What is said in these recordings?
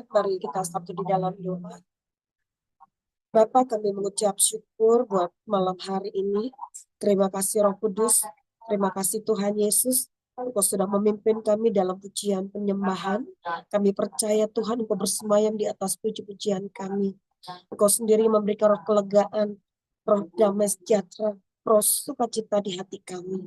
Mari kita satu di dalam doa. Bapa, kami mengucap syukur buat malam hari ini. Terima kasih Roh Kudus. Terima kasih Tuhan Yesus. Engkau sudah memimpin kami dalam pujian penyembahan. Kami percaya Tuhan Engkau bersemayam di atas puji-pujian kami. Engkau sendiri memberikan roh kelegaan, roh damai sejahtera, roh sukacita di hati kami.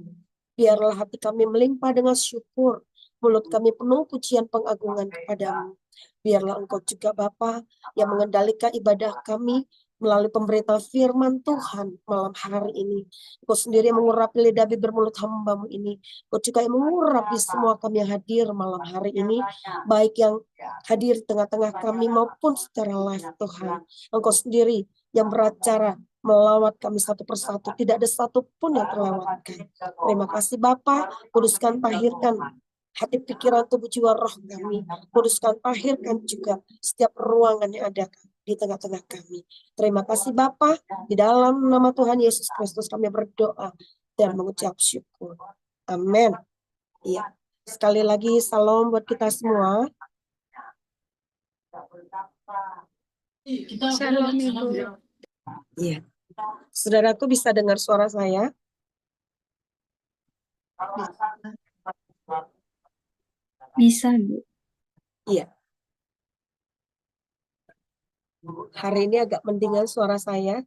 Biarlah hati kami melimpah dengan syukur. Mulut kami penuh pujian pengagungan kepadamu. Biarlah Engkau juga Bapa yang mengendalikan ibadah kami melalui pemberitaan firman Tuhan malam hari ini. Engkau sendiri yang mengurapi lidah bibir mulut hamba-Mu ini. Engkau juga yang mengurapi semua kami yang hadir malam hari ini. Baik yang hadir di tengah-tengah kami maupun secara live Tuhan. Engkau sendiri yang beracara melawat kami satu persatu. Tidak ada satupun yang terlewatkan. Terima kasih Bapa, kuduskan, tahirkan hati, pikiran, tubuh, jiwa, roh kami. Kuduskan, tahirkan juga setiap ruangan yang ada di tengah-tengah kami. Terima kasih Bapa, di dalam nama Tuhan Yesus Kristus kami berdoa dan mengucap syukur. Amin. Iya. Sekali lagi salam buat kita semua. Shalom Ibu. Iya. Saudaraku bisa dengar suara saya? Bisa, Bu. Iya. Hari ini agak mendingan suara saya,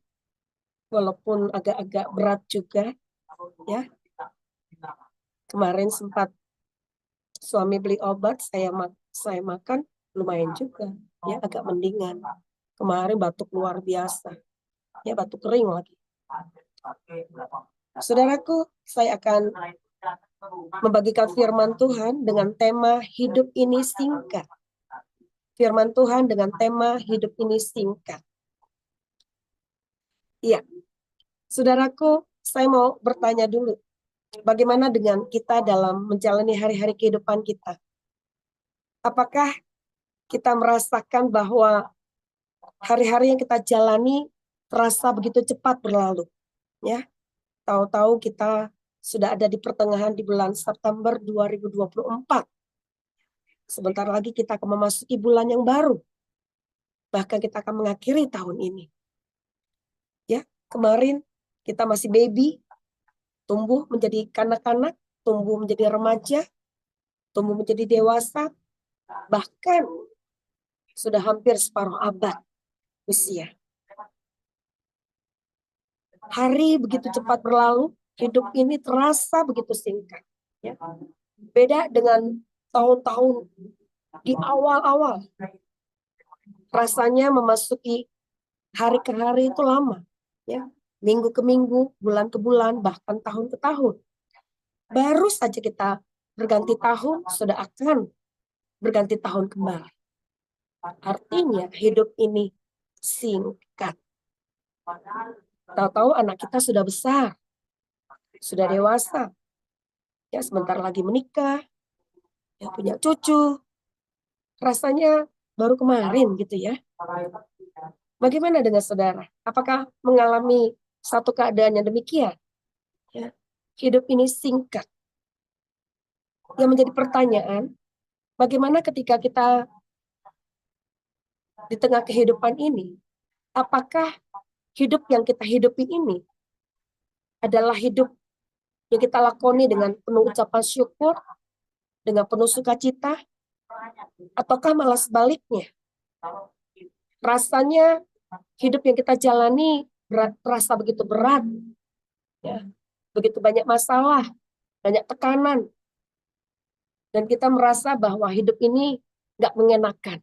walaupun agak-agak berat juga, ya. Kemarin sempat suami beli obat, saya makan, lumayan juga, ya agak mendingan. Kemarin batuk luar biasa, ya batuk kering lagi. Saudaraku, saya akan membagikan firman Tuhan dengan tema hidup ini singkat. Firman Tuhan dengan tema hidup ini singkat. Iya, saudaraku, saya mau bertanya dulu, bagaimana dengan kita dalam menjalani hari-hari kehidupan kita? Apakah kita merasakan bahwa hari-hari yang kita jalani terasa begitu cepat berlalu? Ya, tahu-tahu kita sudah ada di pertengahan di bulan September 2024. Sebentar lagi kita akan memasuki bulan yang baru. Bahkan kita akan mengakhiri tahun ini. Ya, kemarin kita masih baby, tumbuh menjadi kanak-kanak, tumbuh menjadi remaja, tumbuh menjadi dewasa, bahkan sudah hampir separuh abad usia. Hari begitu cepat berlalu, hidup ini terasa begitu singkat. Ya. Beda dengan tahun-tahun di awal-awal. Rasanya memasuki hari ke hari itu lama. Ya. Minggu ke minggu, bulan ke bulan, bahkan tahun ke tahun. Baru saja kita berganti tahun, sudah akan berganti tahun kembali. Artinya hidup ini singkat. Tahu-tahu anak kita sudah besar, sudah dewasa, ya sebentar lagi menikah, ya punya cucu. Rasanya baru kemarin gitu ya. Bagaimana dengan saudara? Apakah mengalami satu keadaan yang demikian? Ya. Hidup ini singkat. Yang menjadi pertanyaan, bagaimana ketika kita di tengah kehidupan ini, apakah hidup yang kita hidupi ini adalah hidup yang kita lakoni dengan penuh ucapan syukur, dengan penuh sukacita, ataukah malah sebaliknya? Rasanya hidup yang kita jalani terasa begitu berat, ya, begitu banyak masalah, banyak tekanan, dan kita merasa bahwa hidup ini nggak mengenakan.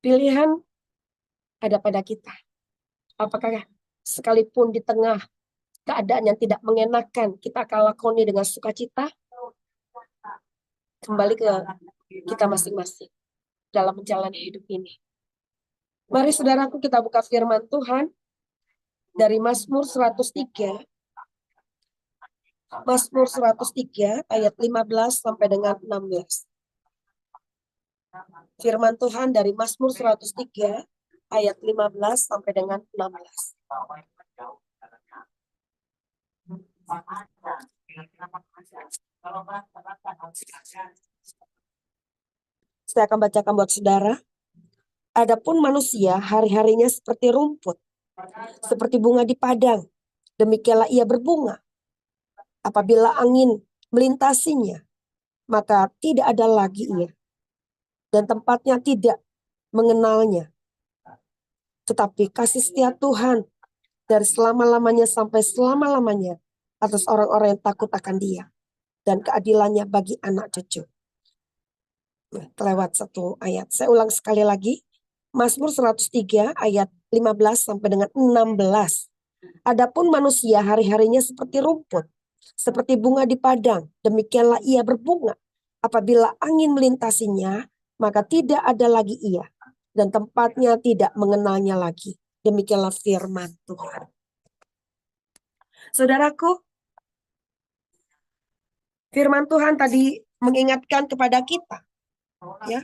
Pilihan ada pada kita. Apakah sekalipun di tengah keadaan yang tidak mengenakan, kita akan lakoni dengan sukacita? Kembali ke kita masing-masing dalam menjalani hidup ini. Mari saudaraku kita buka firman Tuhan dari Mazmur 103. Mazmur 103 ayat 15 sampai dengan 16. Firman Tuhan dari Mazmur 103 ayat 15 sampai dengan 16. Saya akan bacakan buat saudara. Adapun manusia hari-harinya seperti rumput, seperti bunga di padang. Demikianlah ia berbunga. Apabila angin melintasinya, maka tidak ada lagi ia. Dan tempatnya tidak mengenalnya. Tetapi kasih setia Tuhan dari selama-lamanya sampai selama-lamanya atas orang-orang yang takut akan Dia. Dan keadilannya bagi anak cucu. Terlewat satu ayat. Saya ulang sekali lagi. Mazmur 103 ayat 15 sampai dengan 16. Adapun manusia hari-harinya seperti rumput, seperti bunga di padang, demikianlah ia berbunga. Apabila angin melintasinya, maka tidak ada lagi ia, dan tempatnya tidak mengenalnya lagi. Demikianlah firman Tuhan. Saudaraku, firman Tuhan tadi mengingatkan kepada kita, ya,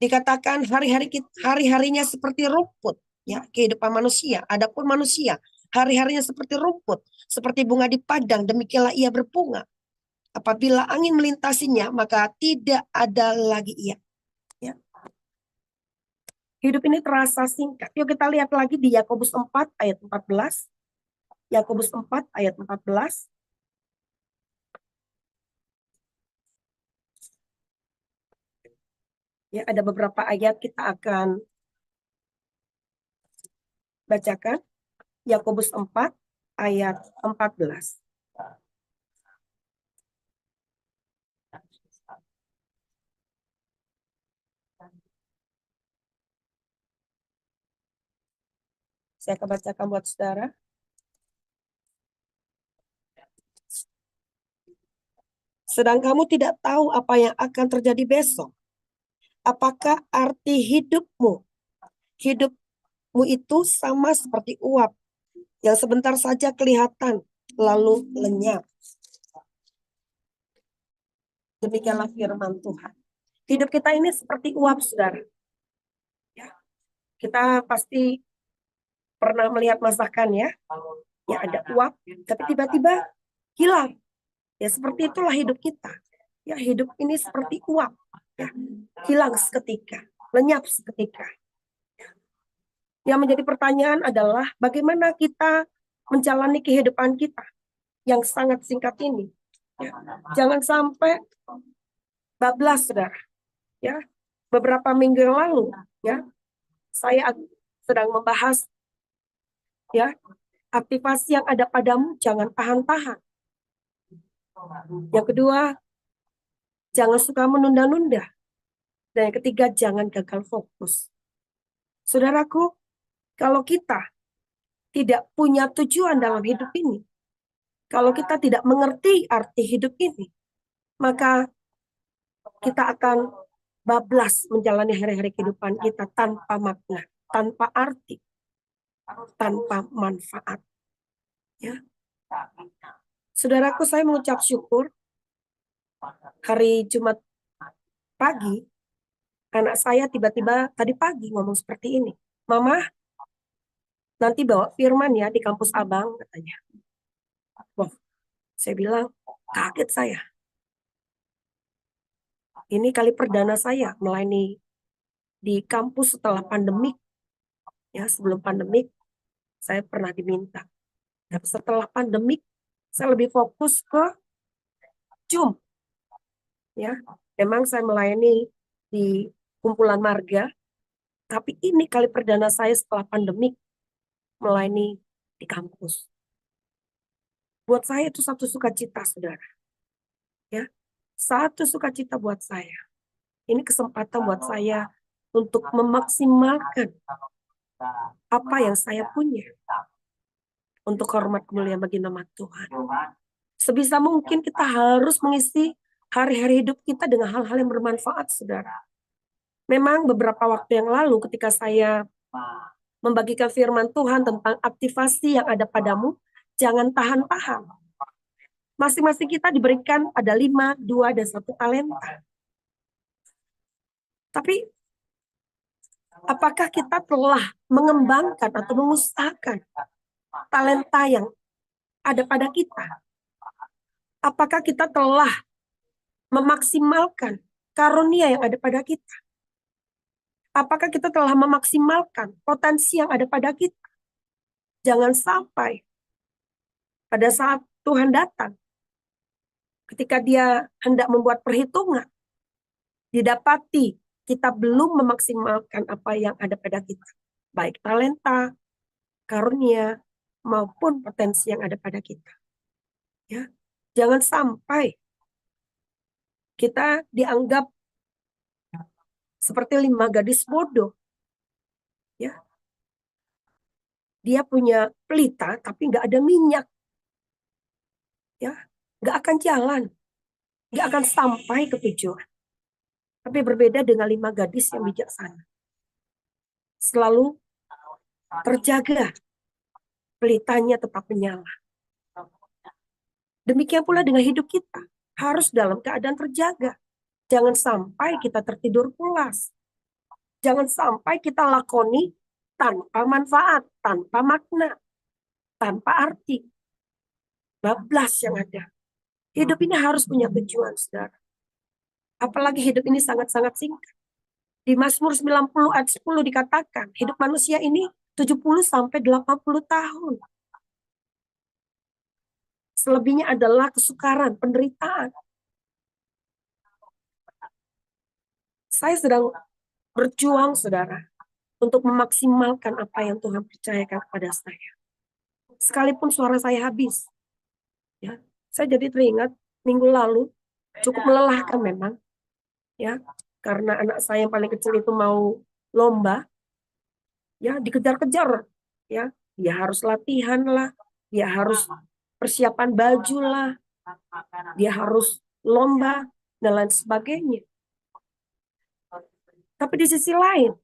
dikatakan hari-harinya seperti rumput, ya, kehidupan manusia. Adapun manusia hari-harinya seperti rumput, seperti bunga di padang, demikianlah ia berbunga. Apabila angin melintasinya, maka tidak ada lagi ia. Ya. Hidup ini terasa singkat. Yuk kita lihat lagi di Yakobus 4 ayat 14. Yakobus 4 ayat 14. Ya, ada beberapa ayat kita akan bacakan. Yakobus 4 ayat 14. Saya akan bacakan buat saudara. Sedang kamu tidak tahu apa yang akan terjadi besok. Apakah arti hidupmu? Hidupmu itu sama seperti uap yang sebentar saja kelihatan lalu lenyap. Demikianlah firman Tuhan. Hidup kita ini seperti uap, saudara. Ya, kita pasti pernah melihat masakan ya. Ya ada uap, tapi tiba-tiba hilang. Ya seperti itulah hidup kita. Ya hidup ini seperti uap. Ya, hilang seketika, lenyap seketika. Yang menjadi pertanyaan adalah bagaimana kita menjalani kehidupan kita yang sangat singkat ini. Ya, jangan sampai bablas, saudara. Ya, beberapa minggu yang lalu, ya, saya sedang membahas, ya, aktivasi yang ada padamu jangan tahan-tahan. Yang kedua, jangan suka menunda-nunda. Dan yang ketiga, jangan gagal fokus. Saudaraku, kalau kita tidak punya tujuan dalam hidup ini, kalau kita tidak mengerti arti hidup ini, maka kita akan bablas menjalani hari-hari kehidupan kita tanpa makna, tanpa arti, tanpa manfaat. Ya. Saudaraku, saya mengucap syukur hari Jumat pagi, anak saya tiba-tiba tadi pagi ngomong seperti ini. Mama, nanti bawa firman ya di kampus Abang, katanya. Wah, saya bilang, kaget saya. Ini kali perdana saya melayani di kampus setelah pandemik. Ya, sebelum pandemik, saya pernah diminta. Tapi setelah pandemik, saya lebih fokus ke Zoom. Ya, memang saya melayani di kumpulan marga, tapi ini kali perdana saya setelah pandemik melayani di kampus. Buat saya itu satu sukacita, saudara. Ya, satu sukacita buat saya. Ini kesempatan buat saya untuk memaksimalkan apa yang saya punya untuk hormat kemuliaan bagi nama Tuhan. Sebisa mungkin kita harus mengisi hari-hari hidup kita dengan hal-hal yang bermanfaat, saudara. Memang beberapa waktu yang lalu ketika saya membagikan firman Tuhan tentang aktivasi yang ada padamu, jangan tahan-tahan. Masing-masing kita diberikan ada 5, 2, dan 1 talenta. Tapi apakah kita telah mengembangkan atau mengusahakan talenta yang ada pada kita? Apakah kita telah memaksimalkan karunia yang ada pada kita? Apakah kita telah memaksimalkan potensi yang ada pada kita? Jangan sampai pada saat Tuhan datang, ketika dia hendak membuat perhitungan, didapati kita belum memaksimalkan apa yang ada pada kita. Baik talenta, karunia, maupun potensi yang ada pada kita. Ya, jangan sampai kita dianggap seperti 5 gadis bodoh. Ya, dia punya pelita tapi nggak ada minyak. Ya, nggak akan jalan, nggak akan sampai ke tujuan. Tapi berbeda dengan 5 gadis yang bijaksana. Selalu terjaga, pelitanya tetap menyala. Demikian pula dengan hidup kita, harus dalam keadaan terjaga. Jangan sampai kita tertidur pulas. Jangan sampai kita lakoni tanpa manfaat, tanpa makna, tanpa arti. Bablas yang ada. Hidup ini harus punya tujuan, saudara. Apalagi hidup ini sangat-sangat singkat. Di Mazmur 90 ayat 10 dikatakan, hidup manusia ini 70 sampai 80 tahun. Selebihnya adalah kesukaran, penderitaan. Saya sedang berjuang, saudara, untuk memaksimalkan apa yang Tuhan percayakan kepada saya. Sekalipun suara saya habis. Ya, saya jadi teringat minggu lalu, cukup melelahkan memang. Ya, karena anak saya yang paling kecil itu mau lomba, ya dikejar-kejar. Ya, dia harus latihan lah, dia harus persiapan baju lah, dia harus lomba, dan lain sebagainya. Tapi di sisi lain,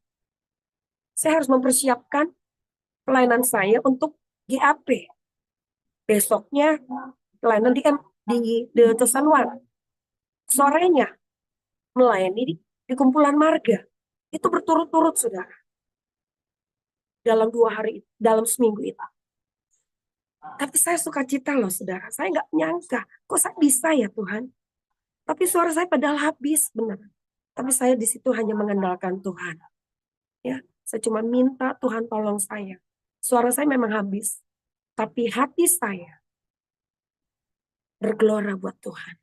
saya harus mempersiapkan pelayanan saya untuk GAP. Besoknya pelayanan di Tesanwan. Sorenya melayani di kumpulan marga. Itu berturut-turut, saudara. Dalam 2 hari, dalam seminggu itu. Tapi saya suka cita loh, saudara. Saya nggak nyangka, kok saya bisa ya Tuhan. Tapi suara saya padahal habis, benar. Tapi saya di situ hanya mengandalkan Tuhan. Ya, saya cuma minta Tuhan tolong saya. Suara saya memang habis, tapi hati saya bergelora buat Tuhan.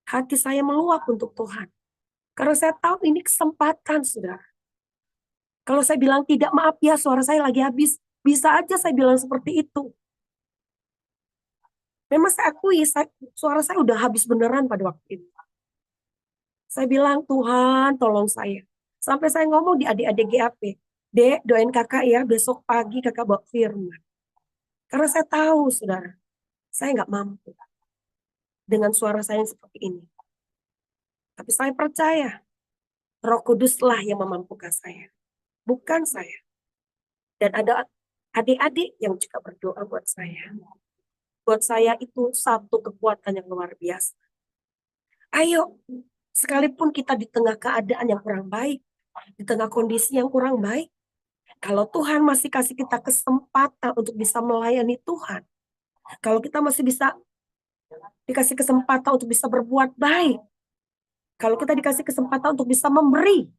Hati saya meluap untuk Tuhan. Karena saya tahu ini kesempatan, saudara. Kalau saya bilang tidak, maaf ya, suara saya lagi habis. Bisa aja saya bilang seperti itu. Memang saya akui, suara saya udah habis beneran pada waktu itu. Saya bilang, Tuhan tolong saya. Sampai saya ngomong di adik-adik GAP. Dek, doain kakak ya, besok pagi kakak bawa firman. Karena saya tahu, saudara, saya nggak mampu dengan suara saya yang seperti ini. Tapi saya percaya, Roh Kuduslah yang memampukan saya. Bukan saya. Dan ada adik-adik yang juga berdoa buat saya. Buat saya itu satu kekuatan yang luar biasa. Ayo, sekalipun kita di tengah keadaan yang kurang baik, di tengah kondisi yang kurang baik, kalau Tuhan masih kasih kita kesempatan untuk bisa melayani Tuhan, kalau kita masih bisa dikasih kesempatan untuk bisa berbuat baik, kalau kita dikasih kesempatan untuk bisa memberi,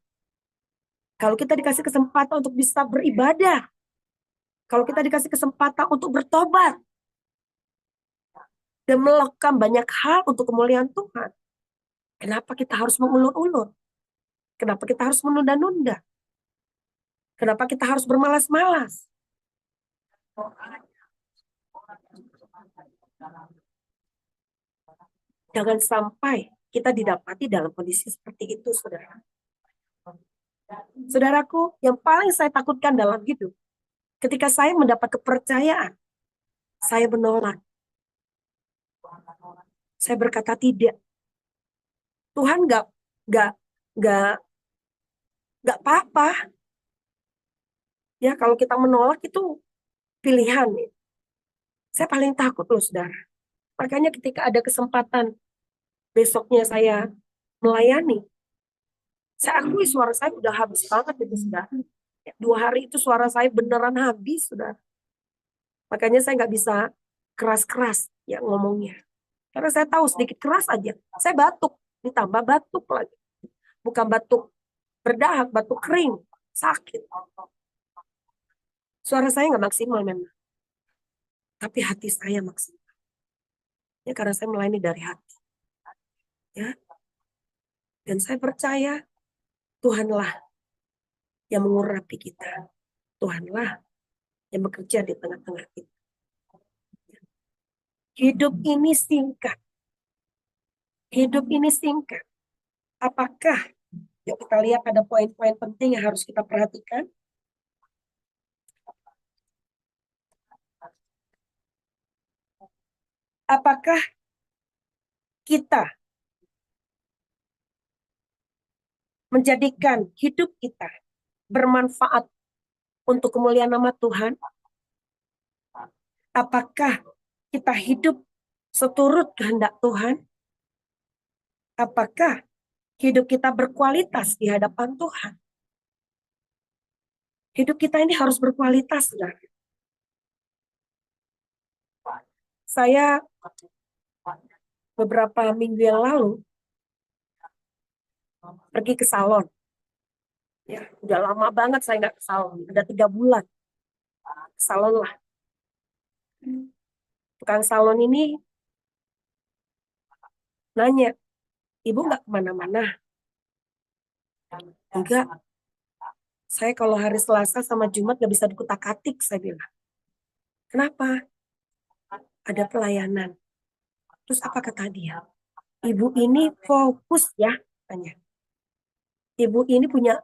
kalau kita dikasih kesempatan untuk bisa beribadah, kalau kita dikasih kesempatan untuk bertobat, dan melakukan banyak hal untuk kemuliaan Tuhan, kenapa kita harus mengulur-ulur? Kenapa kita harus menunda-nunda? Kenapa kita harus bermalas-malas? Jangan sampai kita didapati dalam kondisi seperti itu, saudara. Saudaraku, yang paling saya takutkan dalam hidup, ketika saya mendapat kepercayaan, saya menolak. Saya berkata tidak. Tuhan nggak apa-apa. Ya, kalau kita menolak itu pilihan. Saya paling takut loh, saudara. Makanya ketika ada kesempatan besoknya saya melayani, saya akui suara saya udah habis banget itu, saudara. 2 hari itu suara saya beneran habis, saudara. Makanya saya nggak bisa keras-keras ya ngomongnya. Karena saya tahu sedikit keras aja, saya batuk. ditambah batuk lagi. Bukan batuk berdahak, batuk kering, sakit. Suara saya nggak maksimal memang, tapi hati saya maksimal. Ya, karena saya melayani dari hati. Ya, dan saya percaya Tuhanlah yang mengurapi kita. Tuhanlah yang bekerja di tengah-tengah kita. Hidup ini singkat. Hidup ini singkat. Apakah, yuk kita lihat ada poin-poin penting yang harus kita perhatikan. Apakah kita menjadikan hidup kita bermanfaat untuk kemuliaan nama Tuhan? Apakah kita hidup seturut kehendak Tuhan? Apakah hidup kita berkualitas di hadapan Tuhan? Hidup kita ini harus berkualitas, saudara. Saya beberapa minggu yang lalu pergi ke salon. Ya, udah lama banget saya nggak ke salon. Ada 3 bulan. Ke salon lah. Tukang salon ini nanya, ibu nggak kemana-mana? Enggak. Saya kalau hari Selasa sama Jumat nggak bisa dikutak-atik, saya bilang. Kenapa? Ada pelayanan. Terus apa kata dia? Ibu ini fokus ya, tanya. Ibu ini punya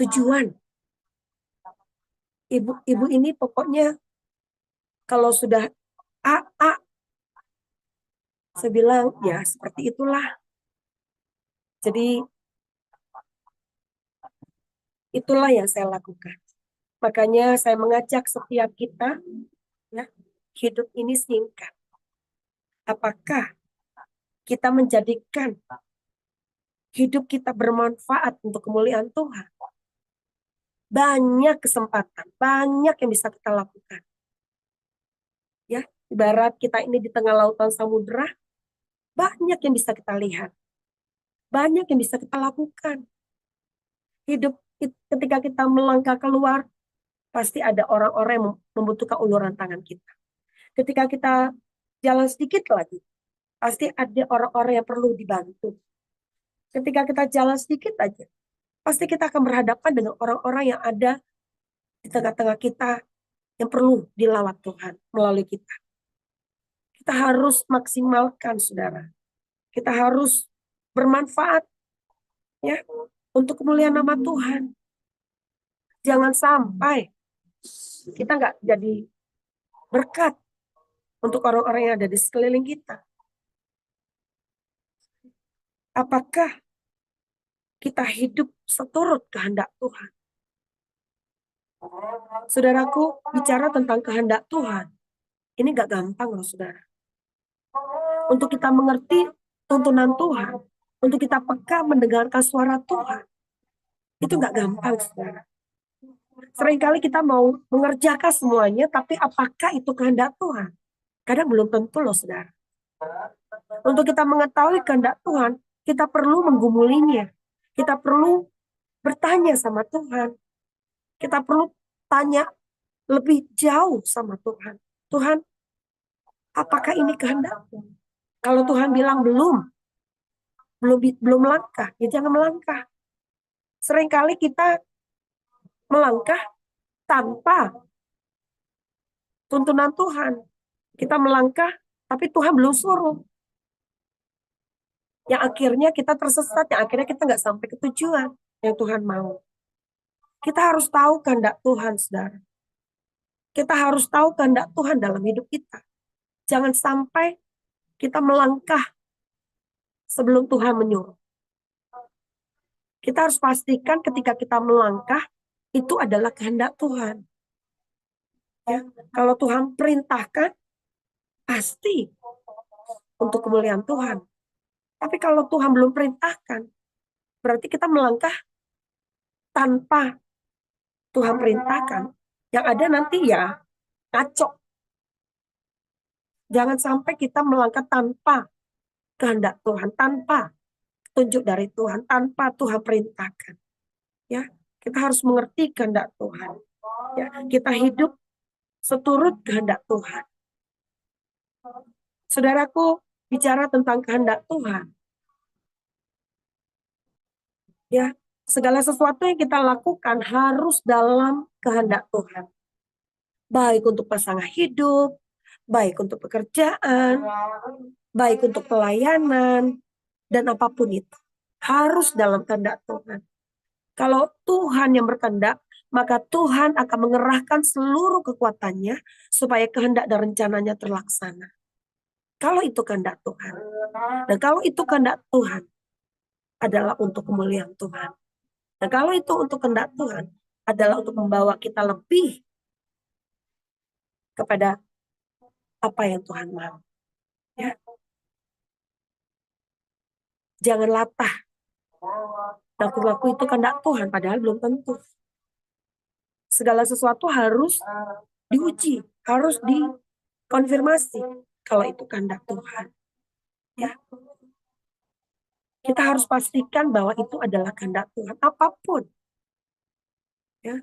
tujuan. Ibu ini pokoknya kalau sudah A, saya bilang ya seperti itulah. Jadi itulah yang saya lakukan. Makanya saya mengajak setiap kita, ya, hidup ini singkat. Apakah kita menjadikan hidup kita bermanfaat untuk kemuliaan Tuhan? Banyak kesempatan, banyak yang bisa kita lakukan. Ya, ibarat kita ini di tengah lautan samudera, banyak yang bisa kita lihat. Banyak yang bisa kita lakukan. Hidup ketika kita melangkah keluar, pasti ada orang-orang yang membutuhkan uluran tangan kita. Ketika kita jalan sedikit lagi, pasti ada orang-orang yang perlu dibantu. Ketika kita jalan sedikit aja, pasti kita akan berhadapan dengan orang-orang yang ada di tengah-tengah kita yang perlu dilawat Tuhan melalui kita. Kita harus maksimalkan, saudara. Kita harus bermanfaat ya untuk kemuliaan nama Tuhan. Jangan sampai kita nggak jadi berkat untuk orang-orang yang ada di sekeliling kita. Apakah kita hidup seturut kehendak Tuhan? Saudaraku, bicara tentang kehendak Tuhan, ini gak gampang loh, saudara. Untuk kita mengerti tuntunan Tuhan, untuk kita peka mendengarkan suara Tuhan, itu gak gampang, saudara. Seringkali kita mau mengerjakan semuanya, tapi apakah itu kehendak Tuhan? Kadang belum tentu loh, saudara. Untuk kita mengetahui kehendak Tuhan, kita perlu menggumulinya. Kita perlu bertanya sama Tuhan. Kita perlu tanya lebih jauh sama Tuhan. Tuhan, apakah ini kehendak-Mu? Kalau Tuhan bilang belum melangkah, ya jangan melangkah. Seringkali kita melangkah tanpa tuntunan Tuhan. Kita melangkah, tapi Tuhan belum suruh. Yang akhirnya kita tersesat, yang akhirnya kita nggak sampai ke tujuan yang Tuhan mau. Kita harus tahu kehendak Tuhan, saudara. Kita harus tahu kehendak Tuhan dalam hidup kita. Jangan sampai kita melangkah sebelum Tuhan menyuruh. Kita harus pastikan ketika kita melangkah, itu adalah kehendak Tuhan. Ya, kalau Tuhan perintahkan, pasti untuk kemuliaan Tuhan. Tapi kalau Tuhan belum perintahkan, berarti kita melangkah tanpa Tuhan perintahkan. Yang ada nanti ya ngaco. Jangan sampai kita melangkah tanpa kehendak Tuhan tanpa tunjuk dari Tuhan, tanpa Tuhan perintahkan. Ya, kita harus mengerti kehendak Tuhan. Ya, kita hidup seturut kehendak Tuhan. Saudaraku, bicara tentang kehendak Tuhan. Ya, segala sesuatu yang kita lakukan harus dalam kehendak Tuhan. Baik untuk pasangan hidup, baik untuk pekerjaan, baik untuk pelayanan, dan apapun itu. Harus dalam kehendak Tuhan. Kalau Tuhan yang berkehendak, maka Tuhan akan mengerahkan seluruh kekuatannya supaya kehendak dan rencananya terlaksana. Kalau itu kehendak Tuhan. Dan kalau itu kehendak Tuhan adalah untuk kemuliaan Tuhan. Dan kalau itu untuk kehendak Tuhan adalah untuk membawa kita lebih kepada apa yang Tuhan mau. Ya. Jangan latah. Laku-laku itu kehendak Tuhan, padahal belum tentu. Segala sesuatu harus diuji, harus dikonfirmasi kalau itu kehendak Tuhan. Ya. Kita harus pastikan bahwa itu adalah kehendak Tuhan, apapun. Ya.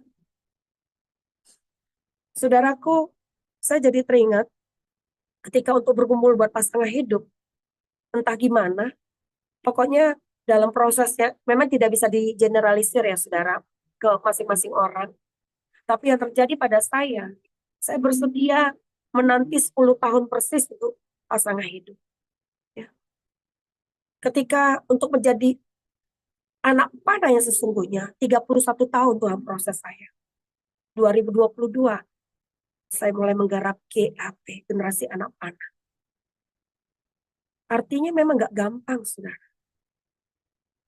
Saudaraku, saya jadi teringat ketika untuk berkumpul buat pasangan hidup, entah gimana, pokoknya dalam prosesnya memang tidak bisa digeneralisir ya saudara ke masing-masing orang. Tapi yang terjadi pada saya bersedia menanti 10 tahun persis untuk pasangan hidup. Ya. Ketika untuk menjadi anak panah yang sesungguhnya, 31 tahun Tuhan proses saya. 2022, saya mulai menggarap GAP, generasi anak panah. Artinya memang gak gampang, saudara.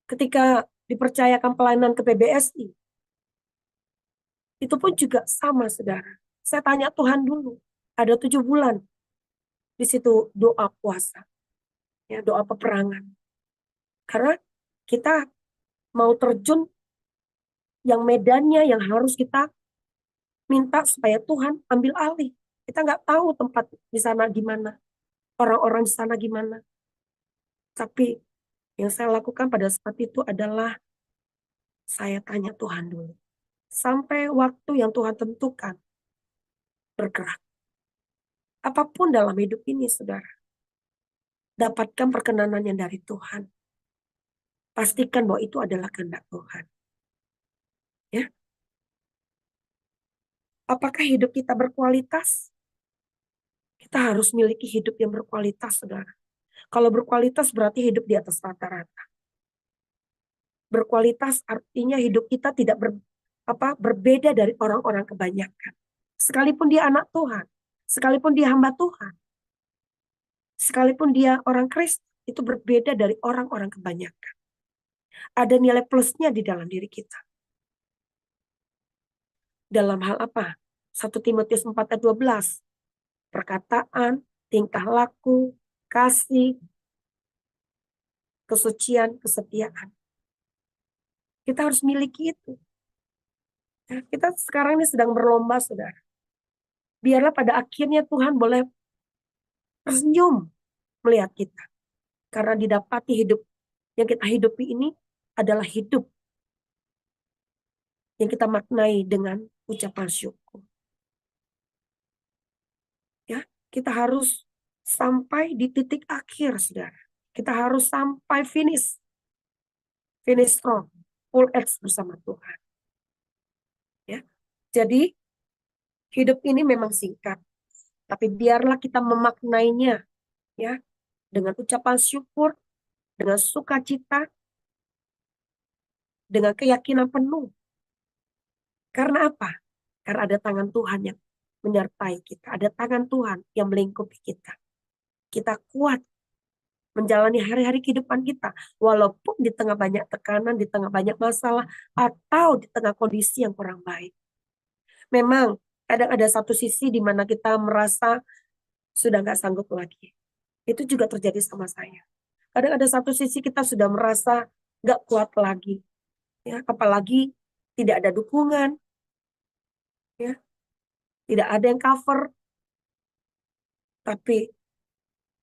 Ketika dipercayakan pelayanan ke PBSI, itu pun juga sama, saudara. Saya tanya Tuhan dulu, ada 7 bulan di situ doa puasa, ya, doa peperangan. Karena kita mau terjun yang medannya yang harus kita minta supaya Tuhan ambil alih. Kita nggak tahu tempat di sana gimana, orang-orang di sana gimana. Tapi yang saya lakukan pada saat itu adalah saya tanya Tuhan dulu. Sampai waktu yang Tuhan tentukan, bergerak. Apapun dalam hidup ini, saudara. Dapatkan perkenanan yang dari Tuhan. Pastikan bahwa itu adalah kehendak Tuhan. Ya. Apakah hidup kita berkualitas? Kita harus miliki hidup yang berkualitas, saudara. Kalau berkualitas berarti hidup di atas rata-rata. Berkualitas artinya hidup kita tidak berbeda dari orang-orang kebanyakan. Sekalipun dia anak Tuhan, sekalipun dia hamba Tuhan, sekalipun dia orang Kristen, itu berbeda dari orang-orang kebanyakan. Ada nilai plusnya di dalam diri kita. Dalam hal apa? 1 Timotius 4 ayat 12. Perkataan, tingkah laku, kasih, kesucian, kesetiaan. Kita harus miliki itu. Ya, kita sekarang ini sedang berlomba, saudara. Biarlah pada akhirnya Tuhan boleh tersenyum melihat kita. Karena didapati hidup yang kita hidupi ini adalah hidup yang kita maknai dengan ucapan syukur. Ya, kita harus sampai di titik akhir, saudara. Kita harus sampai finish strong, full edge bersama Tuhan. Ya, jadi hidup ini memang singkat, tapi biarlah kita memaknainya, ya, dengan ucapan syukur, dengan sukacita, dengan keyakinan penuh. Karena apa? Karena ada tangan Tuhan yang menyertai kita. Ada tangan Tuhan yang melingkupi kita. Kita kuat menjalani hari-hari kehidupan kita. Walaupun di tengah banyak tekanan, di tengah banyak masalah, atau di tengah kondisi yang kurang baik. Memang kadang ada satu sisi di mana kita merasa sudah nggak sanggup lagi. Itu juga terjadi sama saya. Kadang ada satu sisi kita sudah merasa nggak kuat lagi. Ya, apalagi tidak ada dukungan. Ya, tidak ada yang cover. Tapi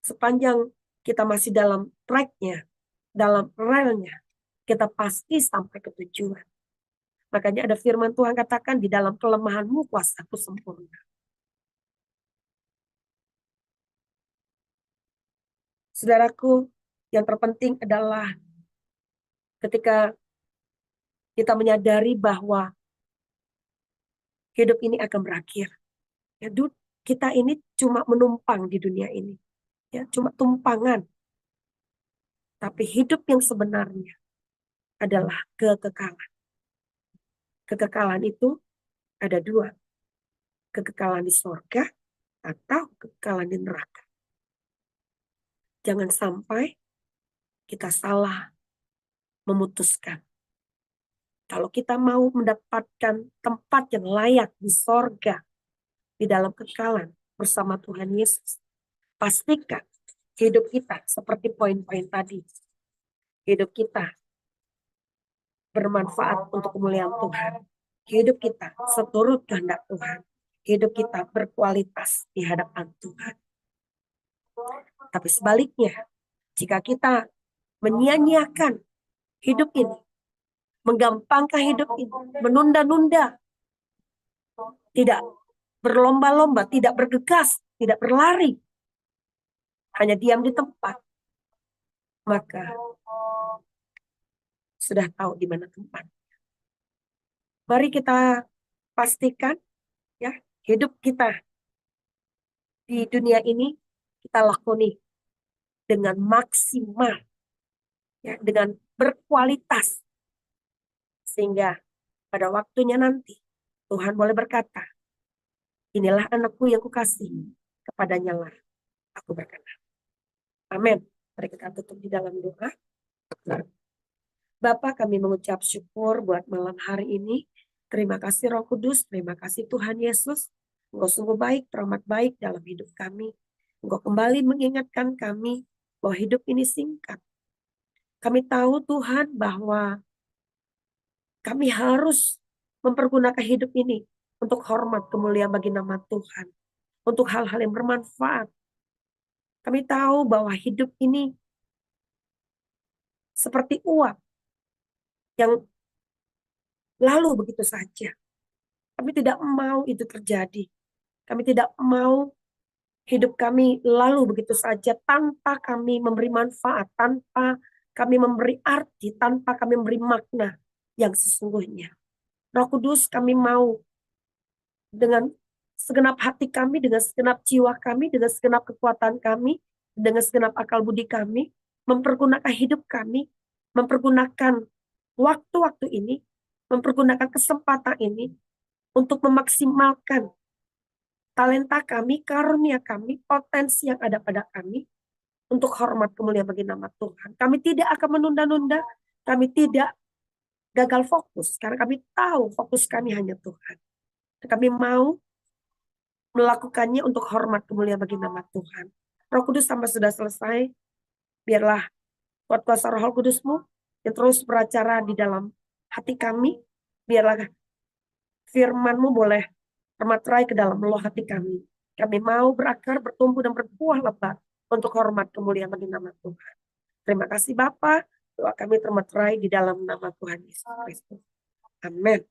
sepanjang kita masih dalam tracknya, dalam relnya, kita pasti sampai ke tujuan. Makanya ada firman Tuhan katakan, di dalam kelemahanmu kuasaku sempurna. Saudaraku, yang terpenting adalah ketika kita menyadari bahwa hidup ini akan berakhir. Ya, kita ini cuma menumpang di dunia ini. Ya, cuma tumpangan. Tapi hidup yang sebenarnya adalah kekekalan. Kekekalan itu ada dua. Kekekalan di surga atau kekekalan di neraka. Jangan sampai kita salah memutuskan. Kalau kita mau mendapatkan tempat yang layak di sorga, di dalam kekekalan bersama Tuhan Yesus, pastikan hidup kita seperti poin-poin tadi. Hidup kita bermanfaat untuk kemuliaan Tuhan. Hidup kita seturut kehendak Tuhan. Hidup kita berkualitas di hadapan Tuhan. Tapi sebaliknya, jika kita menyia-nyiakan hidup ini, menggampangkan hidup ini, menunda-nunda, tidak berlomba-lomba, tidak bergegas, tidak berlari, hanya diam di tempat, maka sudah tahu di mana tempat. Mari kita pastikan ya, hidup kita di dunia ini kita lakoni dengan maksimal, ya, dengan berkualitas, sehingga pada waktunya nanti Tuhan boleh berkata, inilah anakku yang kukasihi, kepadanya lah aku berkenan. Amin. Mari kita tutup di dalam doa. Bapa, kami mengucap syukur buat malam hari ini. Terima kasih Roh Kudus, terima kasih Tuhan Yesus. Engkau sungguh baik, teramat baik dalam hidup kami. Engkau kembali mengingatkan kami bahwa hidup ini singkat. Kami tahu Tuhan bahwa kami harus mempergunakan hidup ini untuk hormat kemuliaan bagi nama Tuhan. Untuk hal-hal yang bermanfaat. Kami tahu bahwa hidup ini seperti uap yang lalu begitu saja. Kami tidak mau itu terjadi. Kami tidak mau hidup kami lalu begitu saja tanpa kami memberi manfaat, tanpa kami memberi arti, tanpa kami memberi makna yang sesungguhnya. Roh Kudus, kami mau dengan segenap hati kami, dengan segenap jiwa kami, dengan segenap kekuatan kami, dengan segenap akal budi kami, mempergunakan hidup kami, mempergunakan waktu-waktu ini, mempergunakan kesempatan ini untuk memaksimalkan talenta kami, karunia kami, potensi yang ada pada kami, untuk hormat kemuliaan bagi nama Tuhan. Kami tidak akan menunda-nunda, kami tidak gagal fokus, karena kami tahu fokus kami hanya Tuhan. Kami mau melakukannya untuk hormat kemuliaan bagi nama Tuhan. Roh Kudus, sampai sudah selesai, biarlah kuat kuasa Roh Kudus-Mu yang terus beracara di dalam hati kami, biarlah firman-Mu boleh termaterai ke dalam loh hati kami. Kami mau berakar, bertumbuh, dan berbuah lebat untuk hormat kemuliaan bagi nama Tuhan. Terima kasih Bapa, doa kami termaterai di dalam nama Tuhan Yesus Kristus. Amin.